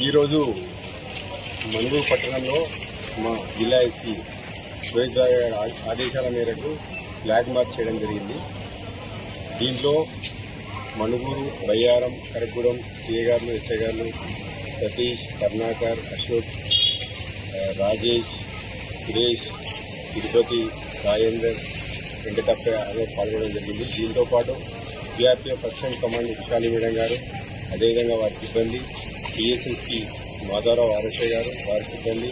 ఈరోజు మనుగూరు పట్టణంలో మా జిల్లా ఎస్పీ సురేష్ రావు గారి ఆదేశాల మేరకు ఫ్లాగ్ మార్చ్ చేయడం జరిగింది. దీంట్లో మనుగూరు, బయ్యారం, కరగూడెం సిఏ గారు, ఎస్ఐ గారు, సతీష్, కర్ణాకర్, అశోక్, రాజేష్, సురేష్, తిరుపతి, రాజేందర్, వెంకటప్ప అందరూ పాల్గొనడం జరిగింది. దీంతో పాటు CRPF first time command Vishali madam గారు, అదేవిధంగా వారి సిబ్బంది, టీఎస్ఎస్పీ మాధవరావు ఆర్ఎస్ఐ గారు, వారి సిబ్బంది,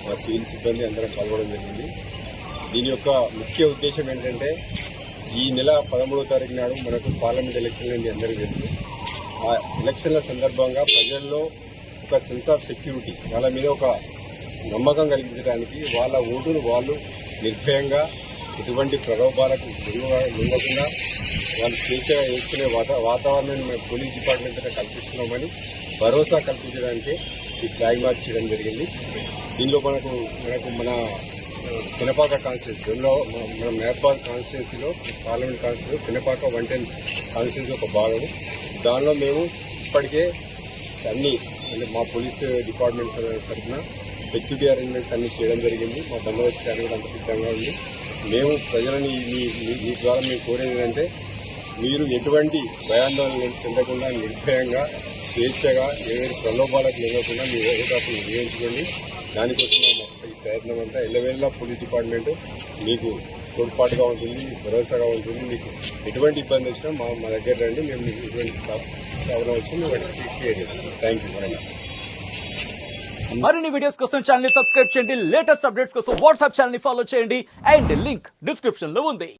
మా సివిల్ సిబ్బంది అందరం పాల్గొనడం జరిగింది. దీని యొక్క ముఖ్య ఉద్దేశం ఏంటంటే, ఈ నెల 13వ తారీఖు నాడు మనకు పార్లమెంట్ ఎలక్షన్లు అని అందరికీ తెలుసు. ఆ ఎలక్షన్ల సందర్భంగా ప్రజల్లో ఒక సెన్స్ ఆఫ్ సెక్యూరిటీ, వాళ్ళ మీద ఒక నమ్మకం కలిగించడానికి వాళ్ళ ఓటును వాళ్ళు నిర్భయంగా ఎటువంటి ప్రలోభాలకు లొంగకుండా వాళ్ళు స్వేచ్ఛగా వేసుకునే వాతావరణాన్ని మేము పోలీస్ డిపార్ట్మెంట్ కల్పిస్తున్నామని భరోసా కల్పించడానికి ఈ ఫ్లాగ్ మార్చ్ చేయడం జరిగింది. దీనిలో మనకు మన పినపాక కాన్స్టిట్యూన్సీలో, మన మహబాద్ కాన్స్టిట్యూన్సీలో, పార్లమెంట్ కాన్స్టిట్యూన్సీలో పినపాక 110 కాన్స్టిట్యూన్సీ ఒక భాగము. దానిలో మేము ఇప్పటికే అన్ని మా పోలీస్ డిపార్ట్మెంట్స్ తరఫున సెక్యూరిటీ అరేంజ్మెంట్స్ అన్ని చేయడం జరిగింది. మా బందోబస్తు కానీ కూడా అంత సిద్ధంగా ఉంది. మేము ప్రజలని మీ ద్వారా మేము కోరేది ఏంటంటే, మీరు ఎటువంటి భయాందోళన చెందకుండా నిర్భయంగా స్వేచ్ఛగా ఏదైనా ప్రలోభాలకు లేకుండా మీ ఓటు హక్కును వినియోగించుకోండి. దానికోసం ఈ ప్రయత్నం అంతా ఎల్లవేళలా పోలీస్ డిపార్ట్మెంట్ మీకు తోడ్పాటుగా ఉంటుంది, భరోసాగా ఉంటుంది. మీకు ఎటువంటి ఇబ్బంది వచ్చినా మా దగ్గర రండి, మేము మీకు ఎటువంటి ప్రాబ్లం వచ్చినా మేము క్లియర్ చేస్తాం. Thank you. మరిన్ని వీడియోస్ కోసం ఛానల్ ని సబ్స్క్రైబ్ చేయండి. లేటెస్ట్ అప్డేట్స్ కోసం వాట్సాప్ ఛానల్ ని ఫాలో చేయండి. అండ్ లింక్ డిస్క్రిప్షన్ లో ఉంది.